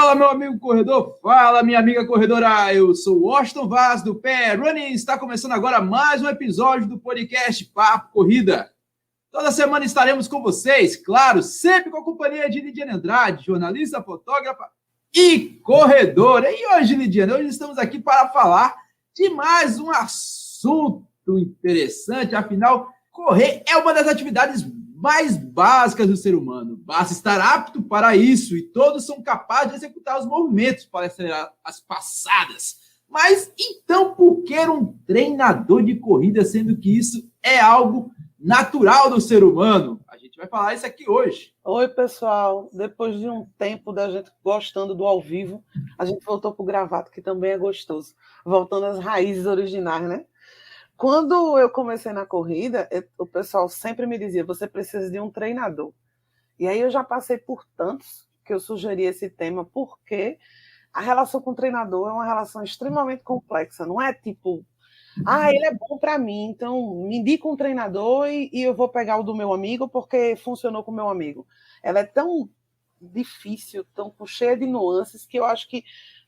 Fala, meu amigo corredor, fala, minha amiga corredora. Eu sou o Washington Vaz, do Pé Running. Está começando agora mais um episódio do podcast Papo Corrida. Toda semana estaremos com vocês, claro, sempre com a companhia de Lidiane Andrade, jornalista, fotógrafa e corredora. E hoje, Lidiane, hoje estamos aqui para falar de mais um assunto interessante. Afinal, correr é uma das atividades mais básicas do ser humano. Basta estar apto para isso e todos são capazes de executar os movimentos para acelerar as passadas. Mas então por que um treinador de corrida, sendo que isso é algo natural do ser humano? A gente vai falar isso aqui hoje. Oi, pessoal. Depois de um tempo da gente gostando do ao vivo, a gente voltou para o gravado, que também é gostoso. Voltando às raízes originais, né? Quando eu comecei na corrida, o pessoal sempre me dizia, você precisa de um treinador. E aí eu já passei por tantos que eu sugeri esse tema, porque a relação com o treinador é uma relação extremamente complexa. Não é tipo, ele é bom para mim, então me indica um treinador e eu vou pegar o do meu amigo porque funcionou com o meu amigo. Ela é tão difícil, tão cheia de nuances, que eu acho que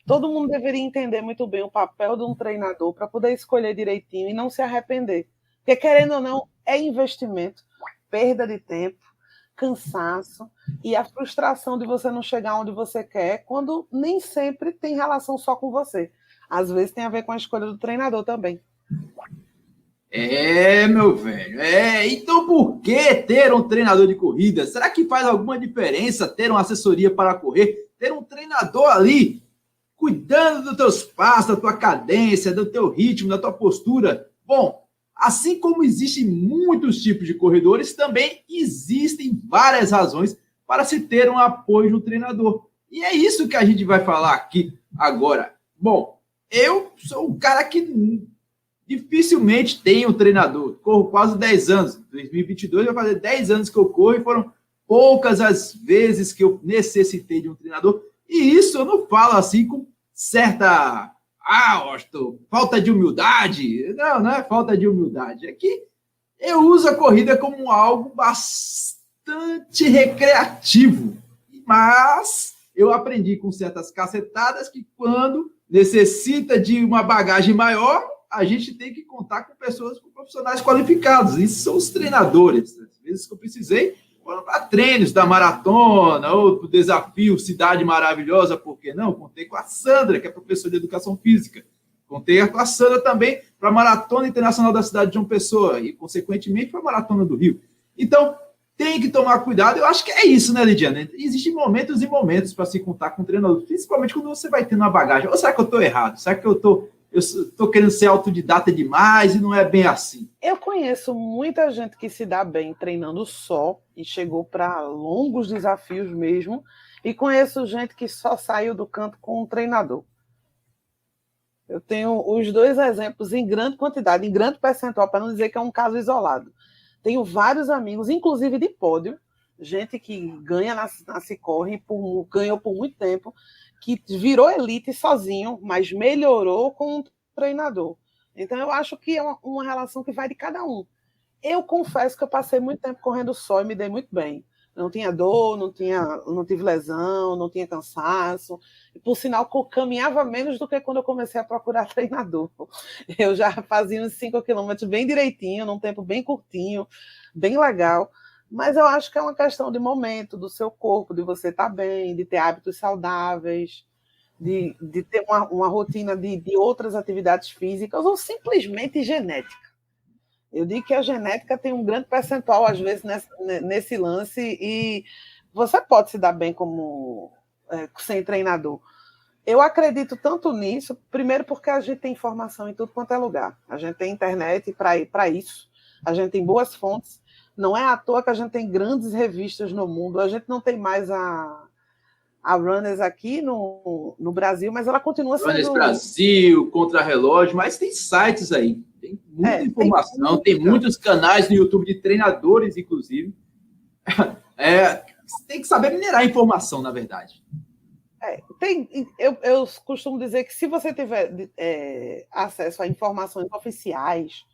todo mundo deveria entender muito bem o papel de um treinador para poder escolher direitinho e não se arrepender. Porque, querendo ou não, é investimento, perda de tempo, cansaço e a frustração de você não chegar onde você quer, quando nem sempre tem relação só com você. Às vezes tem a ver com a escolha do treinador também. Meu velho. Então por que ter um treinador de corrida? Será que faz alguma diferença ter uma assessoria para correr? Ter um treinador ali cuidando dos teus passos, da tua cadência, do teu ritmo, da tua postura? Bom, assim como existem muitos tipos de corredores, também existem várias razões para se ter um apoio de um treinador. E é isso que a gente vai falar aqui agora. Bom, eu sou um cara que dificilmente tem um treinador. Corro quase 10 anos. Em 2022 vai fazer 10 anos que eu corro e foram poucas as vezes que eu necessitei de um treinador. E isso eu não falo assim com certa, falta de humildade. Não é falta de humildade. É que eu uso a corrida como algo bastante recreativo. Mas eu aprendi com certas cacetadas que quando necessita de uma bagagem maior, a gente tem que contar com pessoas, com profissionais qualificados. Isso são os treinadores. Às vezes que eu precisei, foram para treinos da maratona, ou do desafio Cidade Maravilhosa, por que não? Contei com a Sandra, que é professora de Educação Física. Contei com a Sandra também para a Maratona Internacional da Cidade de João Pessoa, e, consequentemente, para a Maratona do Rio. Então, tem que tomar cuidado. Eu acho que é isso, né, Lidiane? Existem momentos e momentos para se contar com o treinador, principalmente quando você vai tendo uma bagagem. Ou será que eu estou errado? Será que eu estou querendo ser autodidata demais e não é bem assim? Eu conheço muita gente que se dá bem treinando só e chegou para longos desafios mesmo, e conheço gente que só saiu do canto com um treinador. Eu tenho os dois exemplos em grande quantidade, em grande percentual, para não dizer que é um caso isolado. Tenho vários amigos, inclusive de pódio, gente que ganha na Cicorre, ganhou por muito tempo, que virou elite sozinho, mas melhorou com um treinador. Então, eu acho que é uma relação que vai de cada um. Eu confesso que eu passei muito tempo correndo só e me dei muito bem. Não tinha dor, não tive lesão, não tinha cansaço. E, por sinal, caminhava menos do que quando eu comecei a procurar treinador. Eu já fazia uns 5 quilômetros bem direitinho, num tempo bem curtinho, bem legal. Mas eu acho que é uma questão de momento, do seu corpo, de você estar bem, de ter hábitos saudáveis, de ter uma rotina de outras atividades físicas, ou simplesmente genética. Eu digo que a genética tem um grande percentual, às vezes, nesse lance, e você pode se dar bem sem treinador. Eu acredito tanto nisso, primeiro porque a gente tem informação em tudo quanto é lugar. A gente tem internet para isso, a gente tem boas fontes. Não é à toa que a gente tem grandes revistas no mundo. A gente não tem mais a Runners aqui no Brasil, mas ela continua sendo... Runners Brasil, Contra-Relógio, mas tem sites aí. Tem muita informação, tem muitos canais no YouTube de treinadores, inclusive. Tem que saber minerar a informação, na verdade. Eu costumo dizer que se você tiver acesso a informações oficiais,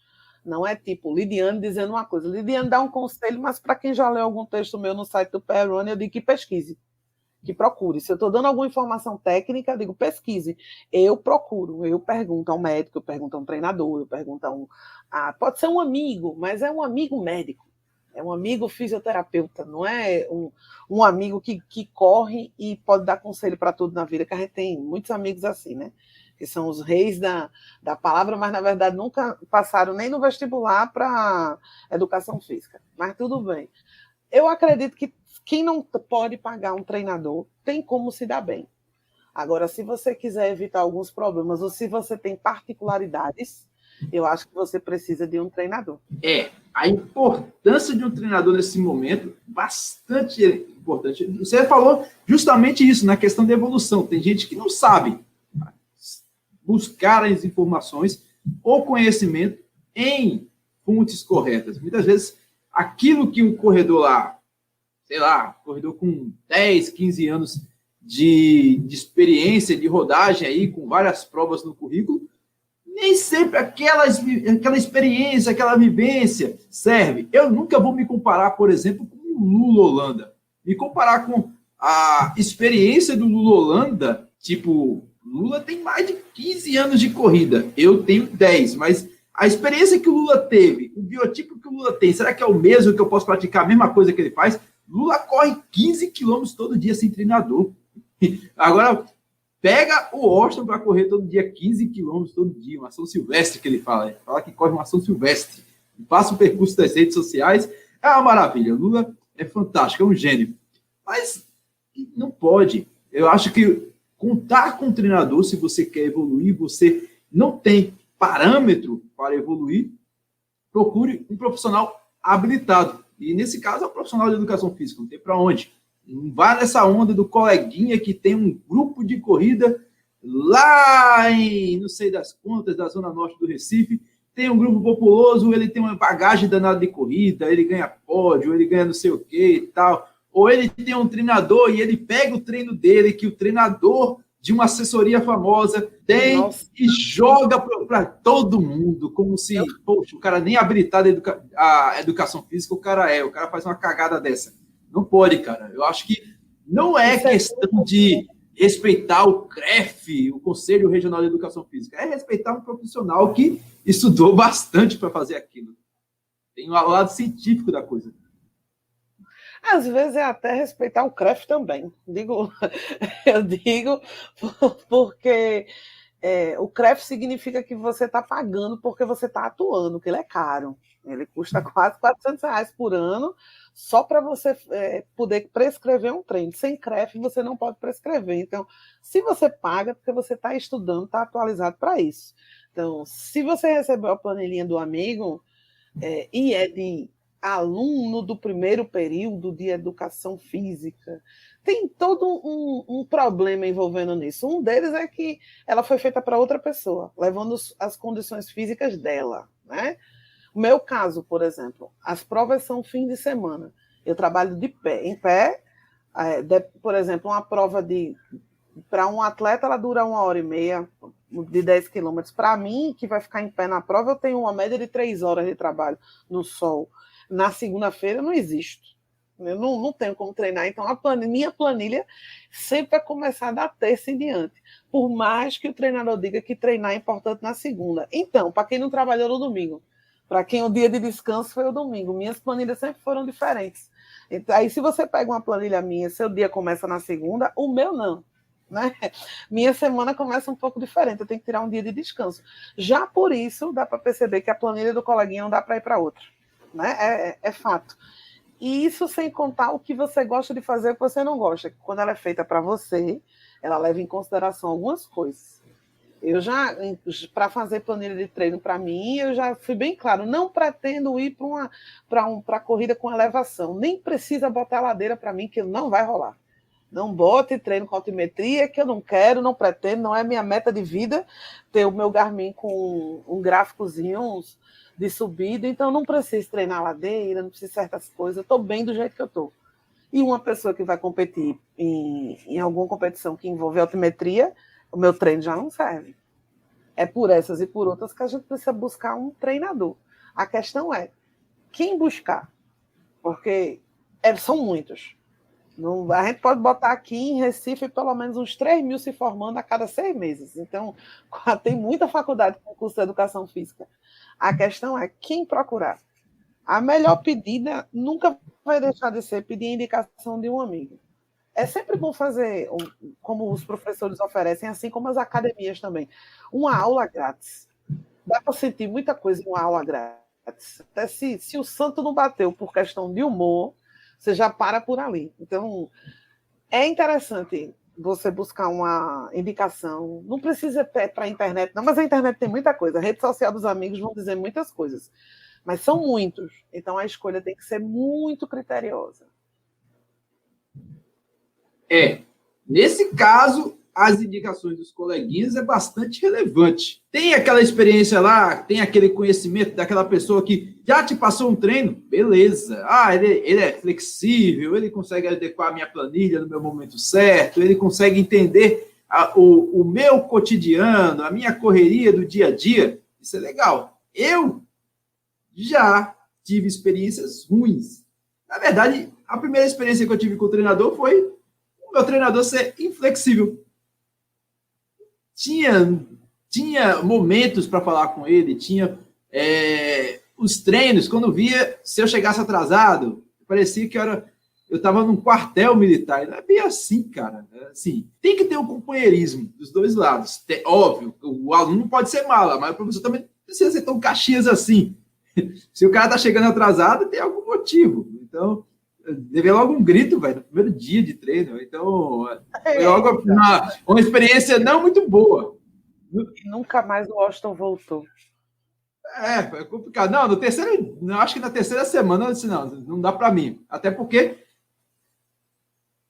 não é tipo Lidiane dizendo uma coisa. Lidiane dá um conselho, mas para quem já leu algum texto meu no site do Pé Running, eu digo que pesquise. que procure. Se eu estou dando alguma informação técnica, eu digo, pesquise. Eu procuro, eu pergunto ao médico, eu pergunto a um treinador, eu pergunto pode ser um amigo, mas é um amigo médico, é um amigo fisioterapeuta, não é um amigo que corre e pode dar conselho para tudo na vida, que a gente tem muitos amigos assim, né? Que são os reis da palavra, mas na verdade nunca passaram nem no vestibular para educação física. Mas tudo bem. Eu acredito que quem não pode pagar um treinador tem como se dar bem. Agora, se você quiser evitar alguns problemas ou se você tem particularidades, eu acho que você precisa de um treinador. A importância de um treinador nesse momento, bastante importante. Você falou justamente isso, na questão da evolução. Tem gente que não sabe buscar as informações ou conhecimento em fontes corretas. Muitas vezes, aquilo que um corredor lá, sei lá, corredor com 10, 15 anos de experiência, de rodagem aí, com várias provas no currículo, nem sempre aquela experiência, aquela vivência serve. Eu nunca vou me comparar, por exemplo, com o Lula Holanda. Me comparar com a experiência do Lula Holanda, tipo, Lula tem mais de 15 anos de corrida, eu tenho 10, mas a experiência que o Lula teve, o biotipo que o Lula tem, será que é o mesmo que eu posso praticar a mesma coisa que ele faz? Lula corre 15 quilômetros todo dia sem treinador. Agora, pega o Austin para correr todo dia 15 quilômetros todo dia, uma São Silvestre que ele fala. Ele fala que corre uma São Silvestre. Passa o percurso das redes sociais. É uma maravilha. Lula é fantástico, é um gênio. Mas não pode. Eu acho que contar com um treinador, se você quer evoluir, você não tem parâmetro para evoluir, procure um profissional habilitado. E, nesse caso, é um profissional de educação física. Não tem para onde. Não vá nessa onda do coleguinha que tem um grupo de corrida lá em, não sei das quantas, da zona norte do Recife, tem um grupo populoso, ele tem uma bagagem danada de corrida, ele ganha pódio, ele ganha não sei o que e tal, ou ele tem um treinador e ele pega o treino dele, que o treinador de uma assessoria famosa tem. Nossa. E joga para todo mundo, como se, poxa, o cara nem habilitado a educação física, o cara faz uma cagada dessa. Não pode, cara. Eu acho que não é questão de respeitar o CREF, o Conselho Regional de Educação Física. É respeitar um profissional que estudou bastante para fazer aquilo. Tem o lado científico da coisa. Às vezes é até respeitar o CREF também. Eu digo porque o CREF significa que você está pagando porque você está atuando, que ele é caro. Ele custa quase R$400 por ano, só para você poder prescrever um treino. Sem CREF, você não pode prescrever. Então, se você paga, porque você está estudando, está atualizado para isso. Então, se você recebeu a planilhinha do amigo e é de aluno do primeiro período de educação física, tem todo um problema envolvendo nisso. Um deles é que ela foi feita para outra pessoa, levando as condições físicas dela, né? O meu caso, por exemplo, as provas são fim de semana. Eu trabalho de pé. Em pé, por exemplo, uma prova para um atleta, ela dura 1h30, de 10 quilômetros. Para mim, que vai ficar em pé na prova, eu tenho uma média de 3 horas de trabalho no sol. Na segunda-feira, eu não existo. Eu não tenho como treinar. Então, minha planilha sempre vai começar da terça em diante. Por mais que o treinador diga que treinar é importante na segunda. Então, para quem não trabalhou no domingo, para quem o dia de descanso foi o domingo. Minhas planilhas sempre foram diferentes. Então, aí, se você pega uma planilha minha, seu dia começa na segunda, o meu não. Né? Minha semana começa um pouco diferente. Eu tenho que tirar um dia de descanso. Já por isso, dá para perceber que a planilha do coleguinha não dá para ir para outra. Né? É fato. E isso sem contar o que você gosta de fazer e o que você não gosta. Quando ela é feita para você, ela leva em consideração algumas coisas. Eu já, para fazer planilha de treino para mim, eu já fui bem claro, não pretendo ir para corrida com elevação, nem precisa botar ladeira para mim, que não vai rolar. Não bote treino com altimetria, que eu não quero, não pretendo, não é minha meta de vida ter o meu Garmin com um gráficozinho de subida, então não preciso treinar ladeira, não preciso certas coisas, eu estou bem do jeito que eu estou. E uma pessoa que vai competir em alguma competição que envolve altimetria, o meu treino já não serve. É por essas e por outras que a gente precisa buscar um treinador. A questão é quem buscar, porque são muitos. Não, a gente pode botar aqui em Recife pelo menos uns 3 mil se formando a cada 6 meses. Então, tem muita faculdade com curso de educação física. A questão é quem procurar. A melhor pedida nunca vai deixar de ser pedir a indicação de um amigo. É sempre bom fazer, como os professores oferecem, assim como as academias também, uma aula grátis. Dá para sentir muita coisa em uma aula grátis. Até se o santo não bateu por questão de humor, você já para por ali. Então, é interessante você buscar uma indicação. Não precisa ir para a internet, não, mas a internet tem muita coisa. A rede social dos amigos vão dizer muitas coisas, mas são muitos. Então, a escolha tem que ser muito criteriosa. Nesse caso, as indicações dos coleguinhas é bastante relevante. Tem aquela experiência lá, tem aquele conhecimento daquela pessoa que já te passou um treino, beleza. Ele é flexível, ele consegue adequar a minha planilha no meu momento certo, ele consegue entender o meu cotidiano, a minha correria do dia a dia. Isso é legal. Eu já tive experiências ruins. Na verdade, a primeira experiência que eu tive com o treinador foi o meu treinador ser inflexível. Tinha momentos para falar com ele, tinha os treinos, quando via, se eu chegasse atrasado, parecia que eu estava num quartel militar. Não é bem assim, cara. Assim, tem que ter um companheirismo dos dois lados. Óbvio, o aluno não pode ser mala, mas o professor também não precisa ser tão caxias assim. Se o cara está chegando atrasado, tem algum motivo. Então, deve logo um grito, velho, no primeiro dia de treino. Então, foi logo uma experiência não muito boa. E nunca mais o Washington voltou. Foi complicado. Não, acho que na terceira semana eu disse, não dá para mim. Até porque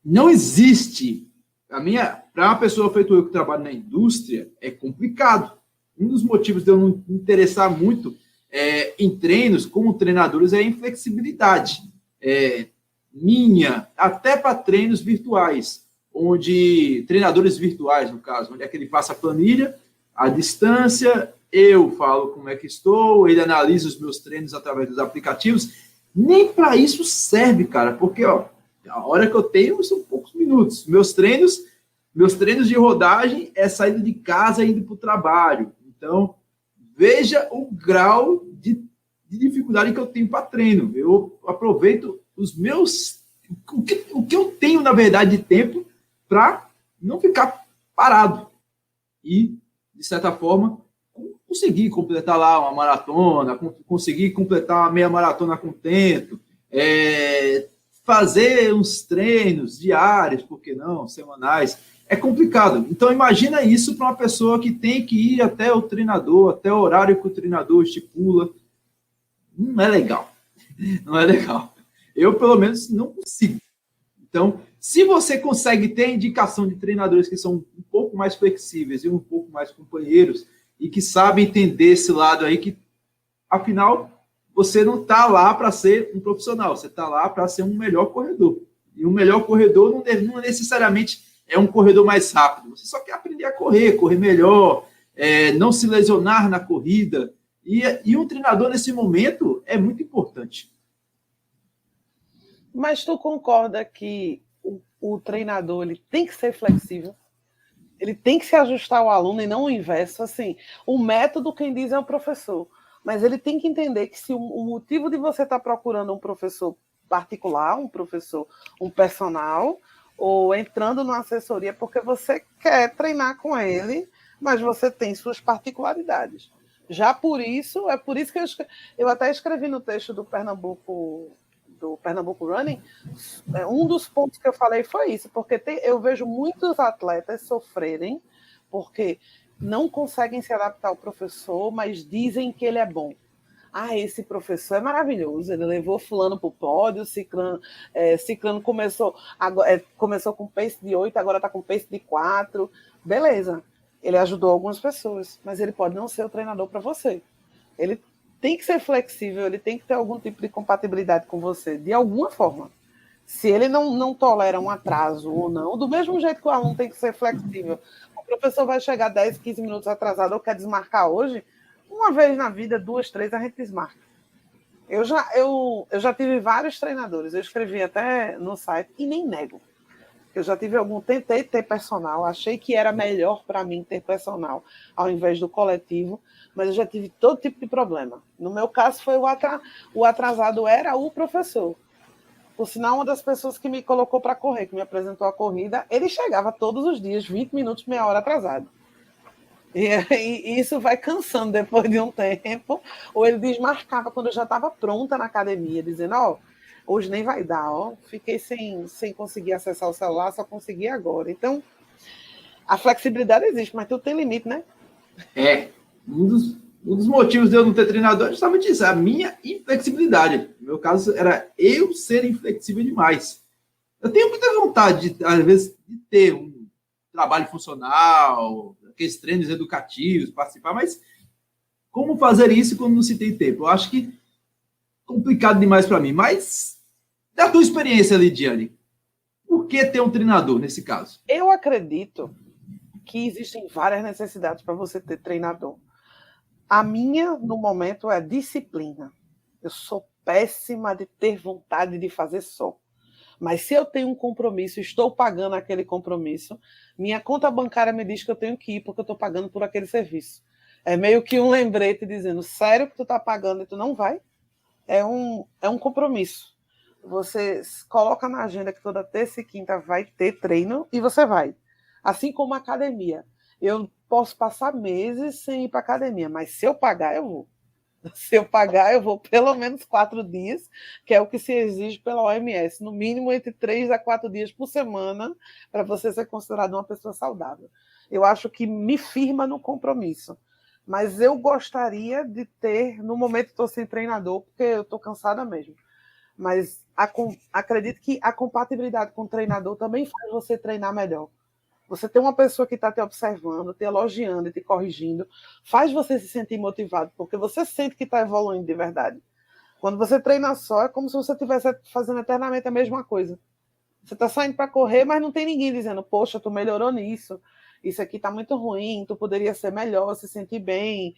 não existe. Para uma pessoa feito eu que trabalho na indústria, é complicado. Um dos motivos de eu não me interessar muito em treinos como treinadores é a inflexibilidade. Até para treinos virtuais, treinadores virtuais, no caso, onde é que ele passa a planilha, a distância, eu falo como é que estou, ele analisa os meus treinos através dos aplicativos. Nem para isso serve, cara, porque a hora que eu tenho são poucos minutos. Meus treinos de rodagem é saindo de casa e indo para o trabalho. Então, veja o grau de dificuldade que eu tenho para treino. Eu aproveito o que eu tenho, na verdade, de tempo para não ficar parado. E, de certa forma, conseguir completar lá uma maratona, conseguir completar uma meia maratona com tempo, fazer uns treinos diários, por que não, semanais. É complicado. Então, imagina isso para uma pessoa que tem que ir até o treinador, até o horário que o treinador estipula. Não é legal. Não é legal. Eu, pelo menos, não consigo. Então, se você consegue ter indicação de treinadores que são um pouco mais flexíveis e um pouco mais companheiros e que sabem entender esse lado aí, que, afinal, você não está lá para ser um profissional, você está lá para ser um melhor corredor. E um melhor corredor não necessariamente é um corredor mais rápido. Você só quer aprender a correr melhor, não se lesionar na corrida. E um treinador, nesse momento, é muito importante. Mas tu concorda que o treinador ele tem que ser flexível? Ele tem que se ajustar ao aluno e não o inverso. Assim, o método, quem diz, é o professor. Mas ele tem que entender que se o motivo de você estar procurando um professor particular, um personal, ou entrando numa assessoria porque você quer treinar com ele, mas você tem suas particularidades. Já por isso, é por isso que eu até escrevi no texto do Pernambuco Running, um dos pontos que eu falei foi isso, porque eu vejo muitos atletas sofrerem porque não conseguem se adaptar ao professor, mas dizem que ele é bom. Esse professor é maravilhoso, ele levou fulano para o pódio, Ciclano começou com pace de 8, agora está com pace de 4, beleza, ele ajudou algumas pessoas, mas ele pode não ser o treinador para você. Ele tem que ser flexível, ele tem que ter algum tipo de compatibilidade com você, de alguma forma. Se ele não tolera um atraso ou não, do mesmo jeito que o aluno tem que ser flexível. O professor vai chegar 10, 15 minutos atrasado ou quer desmarcar hoje, uma vez na vida, 2, 3, a gente desmarca. Eu já tive vários treinadores, eu escrevi até no site e nem nego. Eu já tive tentei ter personal, achei que era melhor para mim ter personal ao invés do coletivo, mas eu já tive todo tipo de problema. No meu caso, foi o atrasado era o professor. Por sinal, uma das pessoas que me colocou para correr, que me apresentou a corrida, ele chegava todos os dias, 20 minutos, meia hora atrasado. E isso vai cansando depois de um tempo, ou ele desmarcava quando eu já estava pronta na academia, dizendo, hoje nem vai dar, fiquei sem conseguir acessar o celular, só consegui agora. Então, a flexibilidade existe, mas tudo tem limite, né? Um dos motivos de eu não ter treinador é justamente isso, a minha inflexibilidade. No meu caso, era eu ser inflexível demais. Eu tenho muita vontade, às vezes, de ter um trabalho funcional, aqueles treinos educativos, participar, mas como fazer isso quando não se tem tempo? Eu acho que complicado demais para mim. Mas, da tua experiência, Lidiane, por que ter um treinador nesse caso? Eu acredito que existem várias necessidades para você ter treinador. A minha, no momento, é disciplina. Eu sou péssima de ter vontade de fazer só. Mas se eu tenho um compromisso, estou pagando aquele compromisso, minha conta bancária me diz que eu tenho que ir porque eu estou pagando por aquele serviço. É meio que um lembrete dizendo, sério que tu está pagando e tu não vai? É um compromisso. Você coloca na agenda que toda terça e quinta vai ter treino e você vai. Assim como a academia. Eu posso passar meses sem ir para a academia, mas se eu pagar, eu vou. Se eu pagar, eu vou pelo menos 4 dias, que é o que se exige pela OMS. No mínimo, entre 3 a 4 dias por semana, para você ser considerado uma pessoa saudável. Eu acho que me firma no compromisso. Mas eu gostaria de ter, no momento estou sem treinador, porque eu estou cansada mesmo. Mas acredito que a compatibilidade com o treinador também faz você treinar melhor. Você ter uma pessoa que está te observando, te elogiando e te corrigindo, faz você se sentir motivado, porque você sente que está evoluindo de verdade. Quando você treina só, é como se você estivesse fazendo eternamente a mesma coisa. Você está saindo para correr, mas não tem ninguém dizendo, poxa, tu melhorou nisso, isso aqui está muito ruim, tu poderia ser melhor, se sentir bem.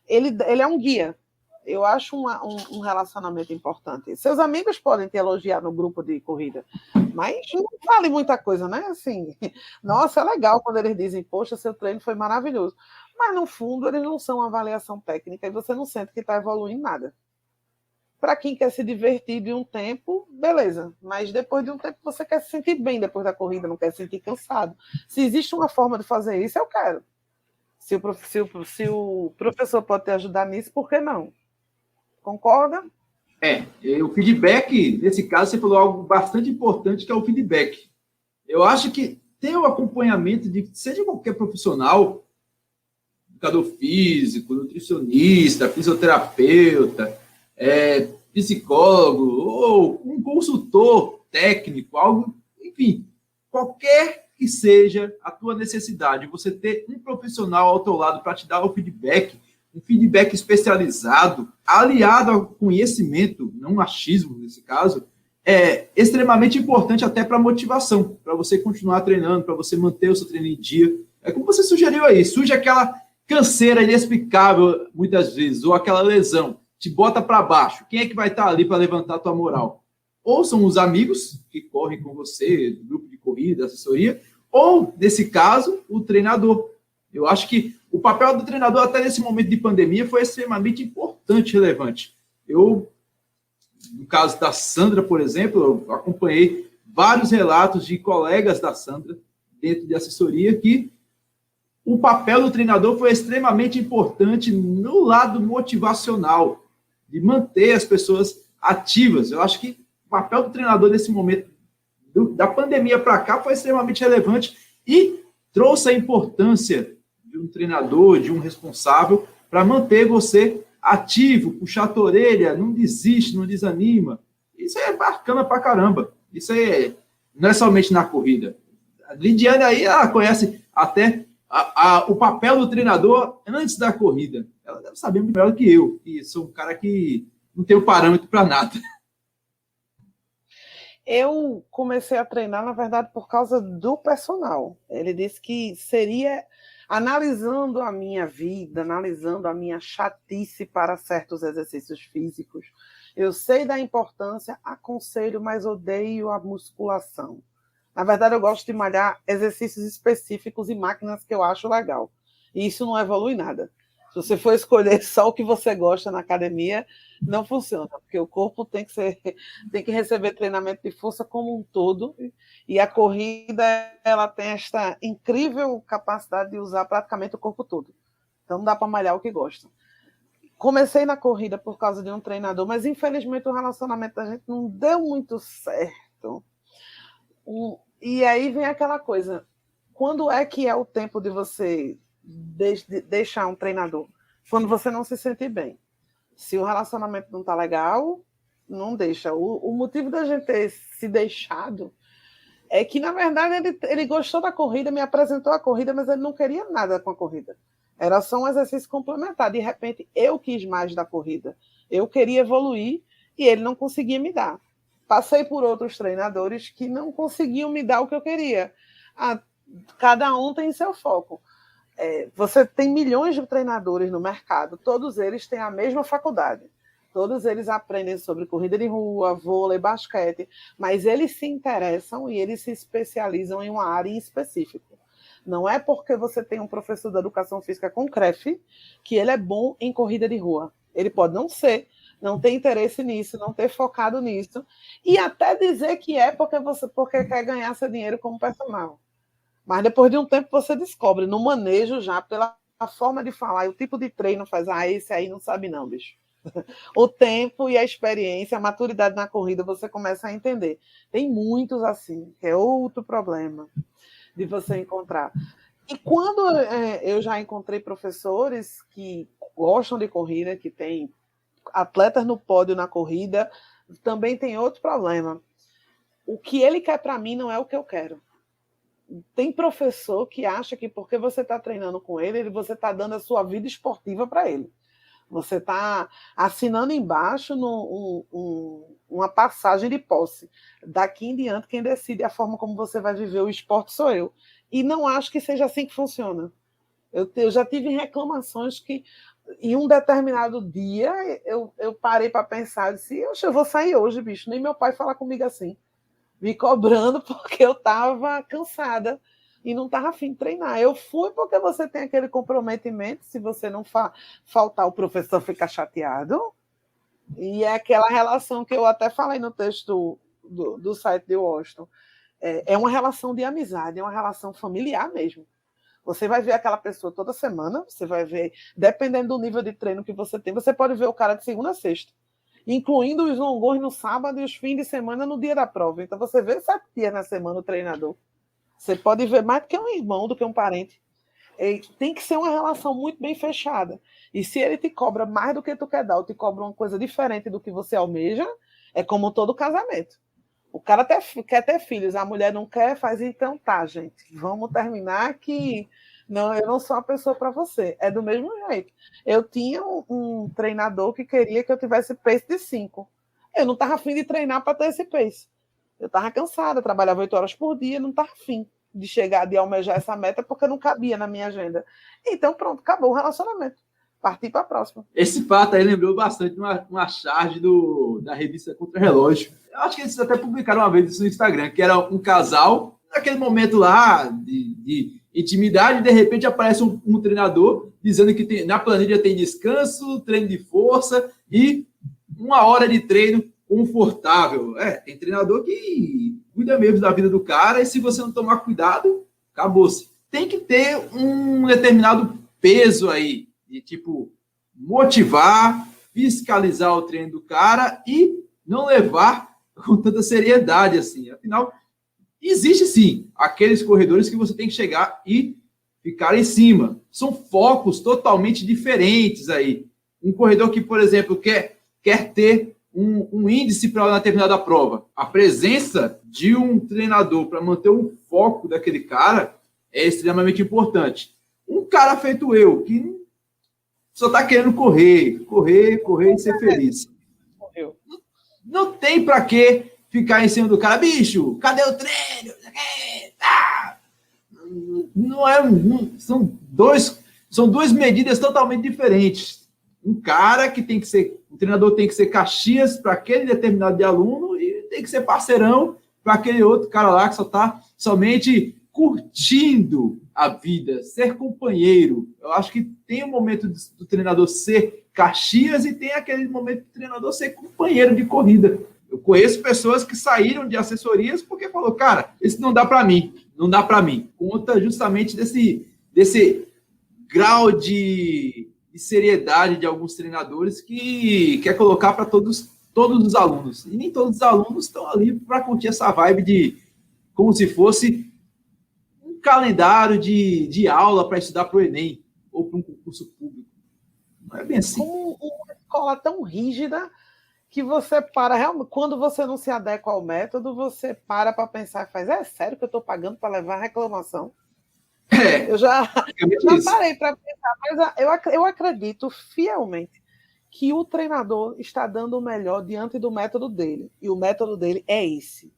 Ele é um guia. Eu acho um relacionamento importante. Seus amigos podem te elogiar no grupo de corrida, mas não vale muita coisa, né? Assim, nossa, é legal quando eles dizem, poxa, seu treino foi maravilhoso. Mas, no fundo, eles não são uma avaliação técnica e você não sente que está evoluindo nada. Para quem quer se divertir de um tempo, beleza. Mas depois de um tempo você quer se sentir bem depois da corrida, não quer se sentir cansado. Se existe uma forma de fazer isso, eu quero. Se o professor pode te ajudar nisso, por que não? Concorda? O feedback, nesse caso, você falou algo bastante importante, que é o feedback. Eu acho que ter o acompanhamento de seja qualquer profissional, educador físico, nutricionista, fisioterapeuta, psicólogo, ou um consultor técnico, algo, enfim, qualquer que seja a tua necessidade, você ter um profissional ao teu lado para te dar o feedback, um feedback especializado, aliado ao conhecimento, não achismo nesse caso, é extremamente importante até para a motivação, para você continuar treinando, para você manter o seu treino em dia. É como você sugeriu aí, surge aquela canseira inexplicável, muitas vezes, ou aquela lesão, te bota para baixo. Quem é que vai estar ali para levantar a tua moral? Ou são os amigos que correm com você, do grupo de corrida, assessoria, ou, nesse caso, o treinador. Eu acho que o papel do treinador, até nesse momento de pandemia, foi extremamente importante e relevante. Eu, no caso da Sandra, por exemplo, eu acompanhei vários relatos de colegas da Sandra, dentro de assessoria, que o papel do treinador foi extremamente importante no lado motivacional, de manter as pessoas ativas. Eu acho que o papel do treinador nesse momento da pandemia para cá foi extremamente relevante e trouxe a importância de um treinador, de um responsável, para manter você ativo, puxar a tua orelha, não desiste, não desanima. Isso é bacana pra caramba. Isso não é somente na corrida. A Lidiane aí, ela conhece até o papel do treinador antes da corrida. Ela deve saber muito melhor do que eu, que sou um cara que não tenho parâmetro para nada. Eu comecei a treinar, na verdade, por causa do personal. Ele disse que seria, analisando a minha vida, analisando a minha chatice para certos exercícios físicos, Eu sei da importância, aconselho, mas odeio a musculação. Na verdade, eu gosto de malhar exercícios específicos e máquinas que eu acho legal. E isso não evolui nada. Se você for escolher só o que você gosta na academia, não funciona, porque o corpo tem que receber treinamento de força como um todo, e a corrida ela tem esta incrível capacidade de usar praticamente o corpo todo. Então não dá para malhar o que gosta. Comecei na corrida por causa de um treinador, mas infelizmente o relacionamento da gente não deu muito certo. E aí vem aquela coisa, quando é que é o tempo de você deixar um treinador? Quando você não se sente bem. Se o relacionamento não tá legal, não deixa. O motivo da gente ter se deixado é que, na verdade, ele gostou da corrida, me apresentou a corrida, mas ele não queria nada com a corrida. Era só um exercício complementar. De repente, eu quis mais da corrida. Eu queria evoluir e ele não conseguia me dar. Passei por outros treinadores que não conseguiam me dar o que eu queria. Cada um tem seu foco. Você tem milhões de treinadores no mercado, todos eles têm a mesma faculdade. Todos eles aprendem sobre corrida de rua, vôlei, basquete, mas eles se interessam e eles se especializam em uma área em específico. Não é porque você tem um professor de educação física com CREF que ele é bom em corrida de rua. Ele pode não ser, não ter interesse nisso, não ter focado nisso, e até dizer que é porque quer ganhar seu dinheiro como personal. Mas depois de um tempo você descobre, no manejo já, pela forma de falar e o tipo de treino, esse aí não sabe não, bicho. O tempo e a experiência, a maturidade na corrida, você começa a entender. Tem muitos assim, que é outro problema de você encontrar. E quando eu já encontrei professores que gostam de corrida, que tem atletas no pódio na corrida, também tem outro problema. O que ele quer para mim não é o que eu quero. Tem professor que acha que porque você está treinando com ele, você está dando a sua vida esportiva para ele. Você está assinando embaixo uma passagem de posse. Daqui em diante, quem decide a forma como você vai viver o esporte sou eu. E não acho que seja assim que funciona. Eu já tive reclamações que, em um determinado dia, eu parei para pensar e disse, eu vou sair hoje, bicho. Nem meu pai fala comigo assim. Me cobrando porque eu estava cansada e não estava afim de treinar. Eu fui porque você tem aquele comprometimento, se você não faltar, o professor fica chateado. E é aquela relação que eu até falei no texto do site de Washington. É uma relação de amizade, é uma relação familiar mesmo. Você vai ver aquela pessoa toda semana, você vai ver, dependendo do nível de treino que você tem, você pode ver o cara de segunda a sexta, incluindo os longões no sábado e os fins de semana no dia da prova. Então, você vê 7 dias na semana o treinador. Você pode ver mais do que um irmão, do que um parente. Tem que ser uma relação muito bem fechada. E se ele te cobra mais do que tu quer dar, ou te cobra uma coisa diferente do que você almeja, é como todo casamento. O cara quer ter filhos, a mulher não quer, faz então tá, gente. Vamos terminar que não, eu não sou a pessoa para você. É do mesmo jeito. Eu tinha um treinador que queria que eu tivesse pace de 5. Eu não estava afim de treinar para ter esse pace. Eu estava cansada, trabalhava 8 horas por dia, não estava afim de chegar, de almejar essa meta, porque não cabia na minha agenda. Então, pronto, acabou o relacionamento. Parti para a próxima. Esse fato aí lembrou bastante uma charge da revista Contra Relógio. Eu acho que eles até publicaram uma vez isso no Instagram, que era um casal, naquele momento lá de intimidade, de repente aparece um treinador dizendo que na planilha tem descanso, treino de força e 1 hora de treino confortável. Tem treinador que cuida mesmo da vida do cara, e se você não tomar cuidado, acabou-se. Tem que ter um determinado peso aí, de tipo, motivar, fiscalizar o treino do cara e não levar com tanta seriedade assim. Afinal, existe sim aqueles corredores que você tem que chegar e ficar em cima. São focos totalmente diferentes aí. Um corredor que, por exemplo, quer ter um índice para uma determinada prova. A presença de um treinador para manter o foco daquele cara é extremamente importante. Um cara feito eu, que só está querendo correr e ser feliz. Não tem para que ficar em cima do cara. Bicho, cadê o treino? Não é. São duas medidas totalmente diferentes. um cara que tem que ser, o treinador tem que ser Caxias para aquele determinado de aluno e tem que ser parceirão para aquele outro cara lá que só está somente curtindo a vida, ser companheiro. Eu acho que tem um momento do treinador ser Caxias e tem aquele momento do treinador ser companheiro de corrida. Eu conheço pessoas que saíram de assessorias porque falou, cara, isso não dá para mim, não dá para mim. Conta justamente desse grau de seriedade de alguns treinadores que quer colocar para todos os alunos. E nem todos os alunos estão ali para curtir essa vibe de como se fosse um calendário de aula para estudar para o Enem ou para um concurso público. Não é bem assim. Como uma escola tão rígida que você para, realmente, quando você não se adequa ao método, você para pensar e faz, é sério que eu estou pagando para levar reclamação? Eu já parei para pensar, mas eu acredito fielmente que o treinador está dando o melhor diante do método dele. E o método dele é esse.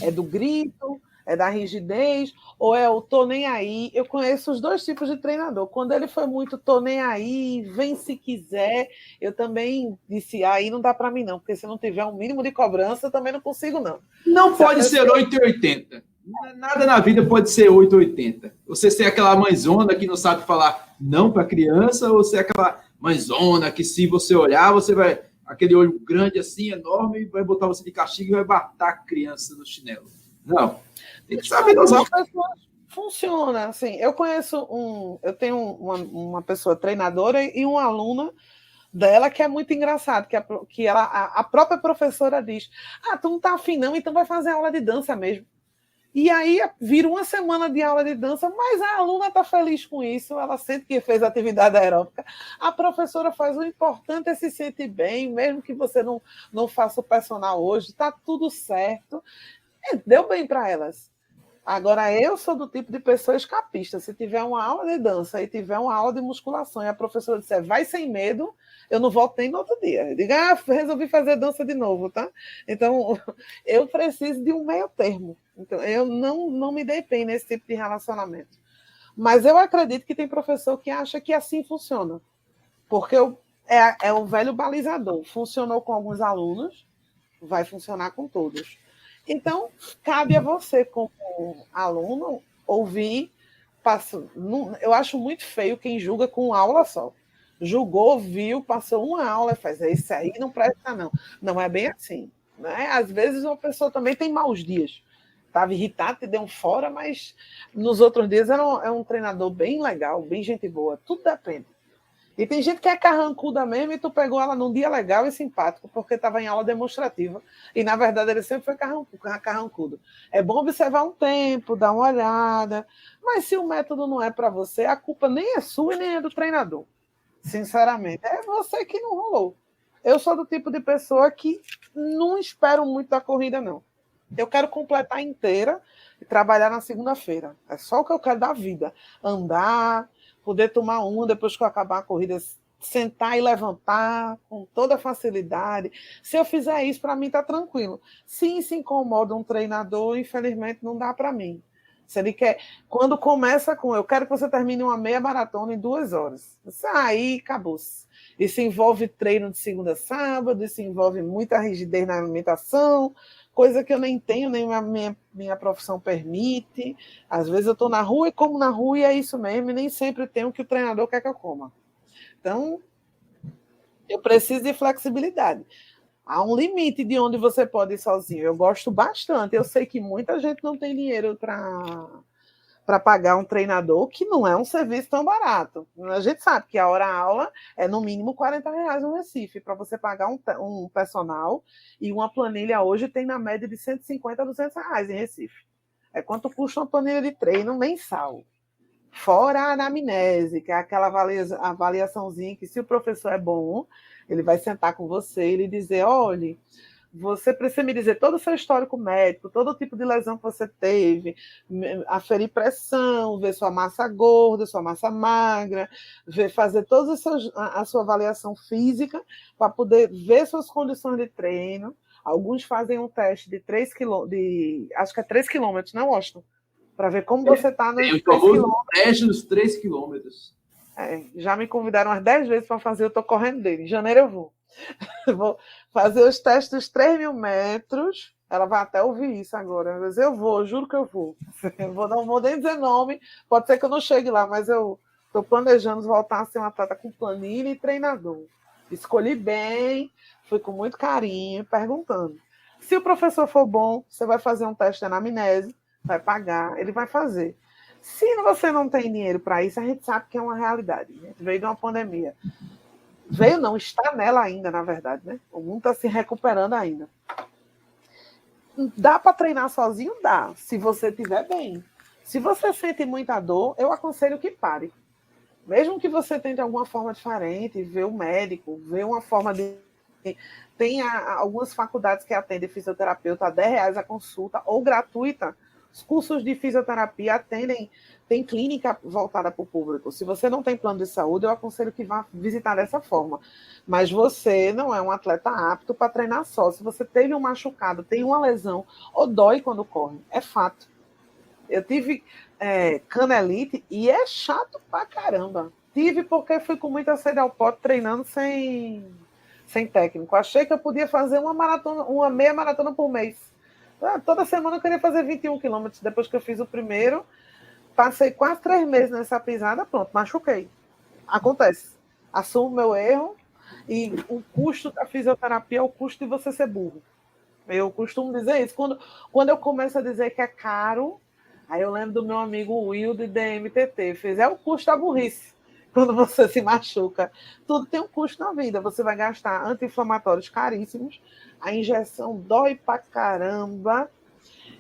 É do grito, é da rigidez, ou é o tô nem aí. Eu conheço os dois tipos de treinador. Quando ele foi muito tô nem aí, vem se quiser, eu também disse, aí não dá para mim não, porque se não tiver um mínimo de cobrança, eu também não consigo não. Não pode ser 880. Nada na vida pode ser 880. Você ser aquela mãezona que não sabe falar não para criança, ou ser aquela mãezona que se você olhar, você vai... Aquele olho grande assim, enorme, vai botar você de castigo e vai matar a criança no chinelo. Não. Tem que saber usar. Funciona, assim. Eu tenho uma pessoa treinadora e uma aluna dela que é muito engraçado, que ela, a própria professora diz, tu não tá afim não, então vai fazer aula de dança mesmo. E aí vira uma semana de aula de dança, mas a aluna está feliz com isso, ela sente que fez atividade aeróbica. A professora faz o importante é se sentir bem, mesmo que você não faça o personal hoje, está tudo certo. Deu bem para elas. Agora, eu sou do tipo de pessoa escapista. Se tiver uma aula de dança e tiver uma aula de musculação e a professora disser vai sem medo, eu não volto nem no outro dia. Eu digo, resolvi fazer dança de novo, tá? Então, eu preciso de um meio termo. Então, eu não me dei bem nesse tipo de relacionamento. Mas eu acredito que tem professor que acha que assim funciona. Porque é o velho balizador. Funcionou com alguns alunos, vai funcionar com todos. Então, cabe a você, como aluno, ouvir. Eu acho muito feio quem julga com uma aula só. Julgou, viu, passou uma aula e faz, isso aí não presta, não. Não é bem assim. Né? Às vezes uma pessoa também tem maus dias. Estava irritado, te deu um fora, mas nos outros dias é um treinador bem legal, bem gente boa. Tudo depende. E tem gente que é carrancuda mesmo e tu pegou ela num dia legal e simpático, porque estava em aula demonstrativa. E, na verdade, ele sempre foi carrancudo. É bom observar um tempo, dar uma olhada. Mas se o método não é para você, a culpa nem é sua e nem é do treinador. Sinceramente, é você que não rolou. Eu sou do tipo de pessoa que não espero muito da corrida, não. Eu quero completar inteira e trabalhar na segunda-feira. É só o que eu quero da vida. Andar, poder tomar uma depois que eu acabar a corrida, sentar e levantar com toda facilidade. Se eu fizer isso, para mim está tranquilo. Se incomoda um treinador, infelizmente não dá para mim. Se ele quer, quando começa com eu quero que você termine uma meia maratona em 2 horas. Aí acabou-se. Isso envolve treino de segunda a sábado, isso envolve muita rigidez na alimentação, coisa que eu nem tenho, nem a minha profissão permite. Às vezes eu estou na rua e como na rua e é isso mesmo, e nem sempre tenho o que o treinador quer que eu coma. Então, eu preciso de flexibilidade. Há um limite de onde você pode ir sozinho. Eu gosto bastante. Eu sei que muita gente não tem dinheiro para pagar um treinador, que não é um serviço tão barato. A gente sabe que a hora-aula é no mínimo R$40 no Recife, para você pagar um personal, e uma planilha hoje tem na média de R$150 a R$200 em Recife. É quanto custa uma planilha de treino mensal. Fora a anamnese, que é aquela avaliaçãozinha que, se o professor é bom, ele vai sentar com você e lhe dizer, olha, você precisa me dizer todo o seu histórico médico, todo o tipo de lesão que você teve, aferir pressão, ver sua massa gorda, sua massa magra, fazer toda a sua avaliação física para poder ver suas condições de treino. Alguns fazem um teste de 3 quilômetros, acho que é 3 quilômetros, não, Washington? Para ver como você está nos 3 quilômetros. Teste dos 3 quilômetros. Já me convidaram umas 10 vezes para fazer, eu estou correndo dele. Em janeiro eu vou. Vou fazer os testes dos 3.000 metros. Ela vai até ouvir isso agora. Mas eu vou, juro que eu vou. Não vou nem dizer nome. Pode ser que eu não chegue lá, mas eu estou planejando voltar a ser uma atleta com planilha e treinador. Escolhi bem, fui com muito carinho, perguntando. Se o professor for bom, você vai fazer um teste de anamnese, vai pagar, ele vai fazer. Se você não tem dinheiro para isso, a gente sabe que é uma realidade. Né? Veio de uma pandemia. Veio não, está nela ainda, na verdade. Né? O mundo está se recuperando ainda. Dá para treinar sozinho? Dá, se você estiver bem. Se você sente muita dor, eu aconselho que pare. Mesmo que você tente alguma forma diferente, ver o médico, ver uma forma de... Tem algumas faculdades que atendem fisioterapeuta a R$10 a consulta, ou gratuita. Os cursos de fisioterapia atendem, tem clínica voltada para o público. Se você não tem plano de saúde, eu aconselho que vá visitar dessa forma. Mas você não é um atleta apto para treinar só. Se você teve um machucado, tem uma lesão, ou dói quando corre, é fato. Eu tive canelite e é chato pra caramba. Tive porque fui com muita sede ao pote treinando sem técnico. Achei que eu podia fazer uma meia maratona por mês. Toda semana eu queria fazer 21 quilômetros. Depois que eu fiz o primeiro, passei quase 3 meses nessa pisada, pronto, machuquei. Acontece. Assumo meu erro e o custo da fisioterapia é o custo de você ser burro. Eu costumo dizer isso. Quando eu começo a dizer que é caro, aí eu lembro do meu amigo Will de DMTT. Fez, é o custo da burrice. Quando você se machuca. Tudo tem um custo na vida. Você vai gastar anti-inflamatórios caríssimos. A injeção dói pra caramba.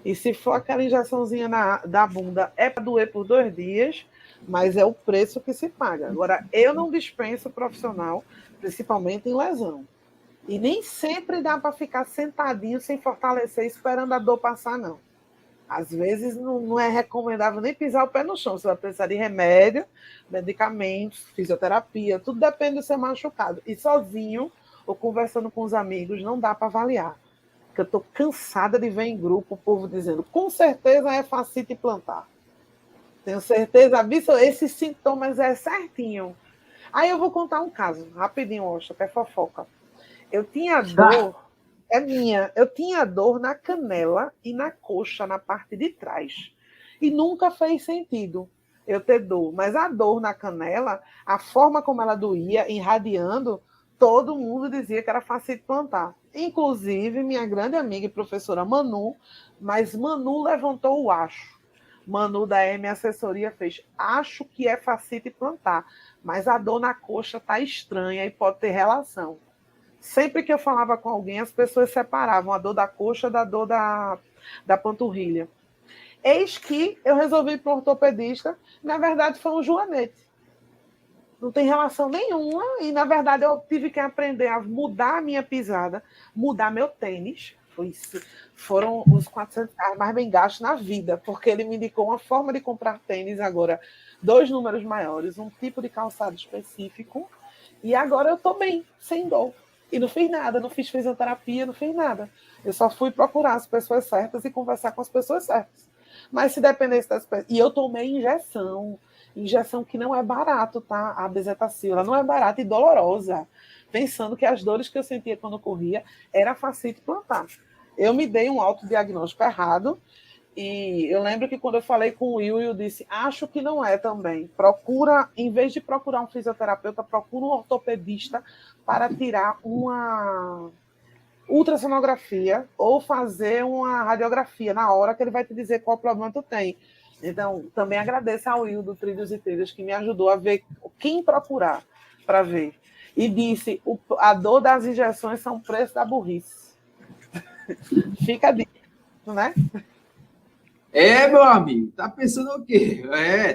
E se for aquela injeçãozinha da bunda, é para doer por 2 dias, mas é o preço que se paga. Agora, eu não dispenso profissional, principalmente em lesão. E nem sempre dá para ficar sentadinho sem fortalecer, esperando a dor passar, não. Às vezes não é recomendável nem pisar o pé no chão. Você vai precisar de remédio, medicamentos, fisioterapia, tudo depende do seu machucado. E sozinho, ou conversando com os amigos, não dá para avaliar. Porque eu estou cansada de ver em grupo o povo dizendo, com certeza é fascite plantar. Tenho certeza, esses sintomas é certinho. Aí eu vou contar um caso, rapidinho, Osha, que é fofoca. Eu tinha dor, eu tinha dor na canela e na coxa, na parte de trás. E nunca fez sentido eu ter dor. Mas a dor na canela, a forma como ela doía, irradiando, todo mundo dizia que era fascite plantar. Inclusive, minha grande amiga e professora Manu, mas Manu levantou o acho. Manu da M Assessoria fez, acho que é fascite plantar, mas a dor na coxa está estranha e pode ter relação. Sempre que eu falava com alguém, as pessoas separavam a dor da coxa da dor da panturrilha. Eis que eu resolvi ir para o ortopedista, na verdade foi um joanete. Não tem relação nenhuma, e na verdade eu tive que aprender a mudar a minha pisada, mudar meu tênis. Foram os 400 reais mais bem gastos na vida, porque ele me indicou uma forma de comprar tênis agora, 2 números maiores, um tipo de calçado específico, e agora eu estou bem, sem dor. E não fiz nada, não fiz fisioterapia, não fiz nada. Eu só fui procurar as pessoas certas e conversar com as pessoas certas. Mas se dependesse das pessoas... E eu tomei injeção que não é barato, tá? A bezetacil, ela não é barata e dolorosa. Pensando que as dores que eu sentia quando eu corria era fascite plantar. Eu me dei um autodiagnóstico errado. E eu lembro que quando eu falei com o Will, eu disse, acho que não é também. Procura, em vez de procurar um fisioterapeuta, procura um ortopedista para tirar uma ultrassonografia ou fazer uma radiografia na hora que ele vai te dizer qual problema tu tem. Então, também agradeço ao Will do Trilhos e Trilhas que me ajudou a ver quem procurar para ver. E disse, a dor das injeções são o preço da burrice. Fica a dica, né? Meu amigo, tá pensando o quê?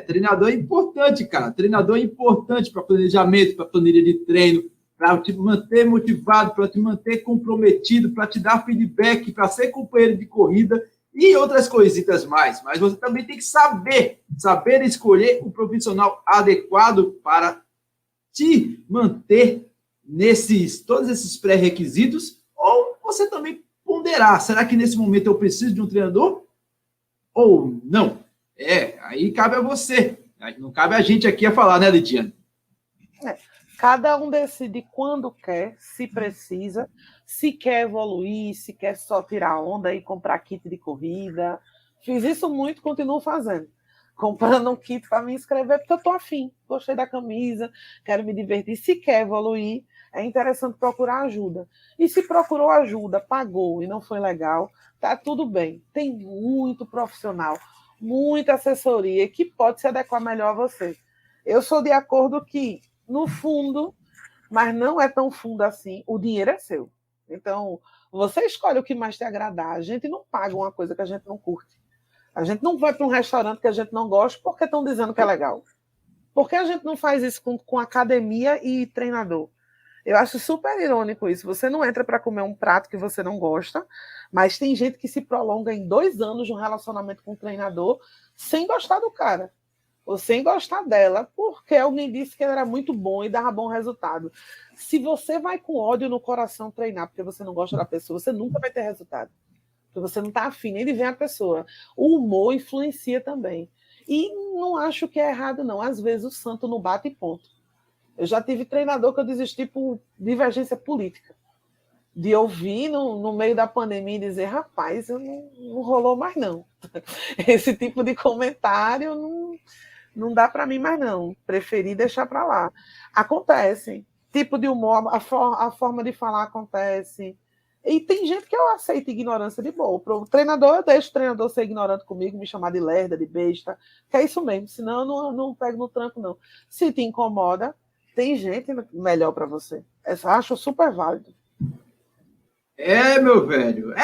Treinador é importante, cara. Treinador é importante para planejamento, para planilha de treino, para te manter motivado, para te manter comprometido, para te dar feedback, para ser companheiro de corrida e outras coisitas mais. Mas você também tem que saber escolher o profissional adequado para te manter todos esses pré-requisitos, ou você também ponderar, será que nesse momento eu preciso de um treinador? Ou não? Aí cabe a você. Não cabe a gente aqui a falar, né, Lidiane? Cada um decide quando quer, se precisa, se quer evoluir, se quer só tirar onda e comprar kit de corrida. Fiz isso muito, continuo fazendo. Comprando um kit para me inscrever, porque eu estou afim. Gostei da camisa, quero me divertir. Se quer evoluir, é interessante procurar ajuda. E se procurou ajuda, pagou e não foi legal, tá tudo bem. Tem muito profissional, muita assessoria que pode se adequar melhor a você. Eu sou de acordo que, no fundo, mas não é tão fundo assim, o dinheiro é seu. Então, você escolhe o que mais te agradar. A gente não paga uma coisa que a gente não curte. A gente não vai para um restaurante que a gente não gosta porque estão dizendo que é legal. Por que a gente não faz isso com academia e treinador? Eu acho super irônico isso. Você não entra para comer um prato que você não gosta, mas tem gente que se prolonga em 2 anos de um relacionamento com um treinador sem gostar do cara. Ou sem gostar dela, porque alguém disse que ele era muito bom e dava bom resultado. Se você vai com ódio no coração treinar porque você não gosta da pessoa, você nunca vai ter resultado. Porque você não está afim nem de ver a pessoa. O humor influencia também. E não acho que é errado, não. Às vezes o santo não bate e ponto. Eu já tive treinador que eu desisti por divergência política. De ouvir no meio da pandemia e dizer, rapaz, não rolou mais não. Esse tipo de comentário não dá para mim mais não. Preferi deixar para lá. Acontece. Tipo de humor, a forma de falar acontece. E tem gente que eu aceito ignorância de boa. Pro treinador, eu deixo o treinador ser ignorante comigo, me chamar de lerda, de besta, que é isso mesmo. Senão eu não pego no tranco, não. Se te incomoda, tem gente melhor para você. Eu acho super válido. Meu velho.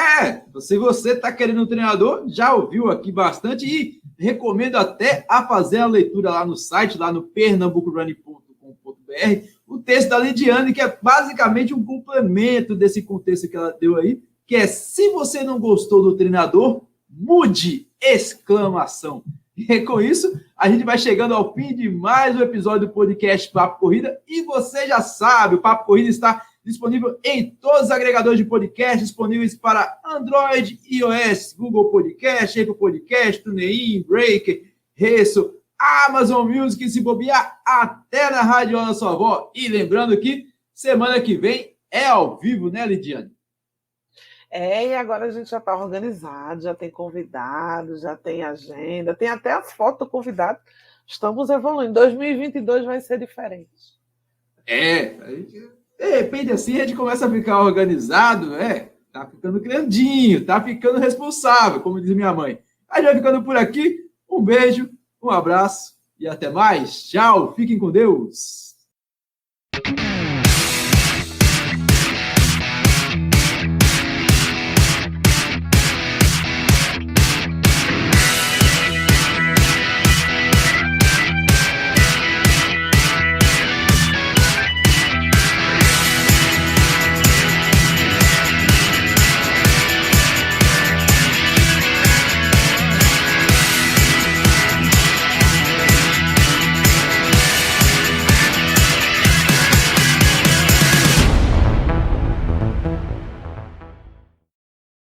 Se você está querendo um treinador, já ouviu aqui bastante e recomendo até a fazer a leitura lá no site, lá no pernambucorunning.com.br, o texto da Lidiane, que é basicamente um complemento desse contexto que ela deu aí, que é: se você não gostou do treinador, mude! Exclamação. E com isso, a gente vai chegando ao fim de mais um episódio do podcast Papo Corrida. E você já sabe, o Papo Corrida está disponível em todos os agregadores de podcast, disponíveis para Android, iOS, Google Podcast, Apple Podcast, TuneIn, Breaker, Resso, Amazon Music, e se bobear, até na Rádio da Sua Avó. E lembrando que semana que vem é ao vivo, né, Lidiane? E agora a gente já está organizado, já tem convidados, já tem agenda, tem até as fotos do convidado. Estamos evoluindo. 2022 vai ser diferente. De repente assim a gente começa a ficar organizado, tá ficando grandinho, tá ficando responsável, como diz minha mãe. A gente vai ficando por aqui. Um beijo, um abraço e até mais. Tchau, fiquem com Deus.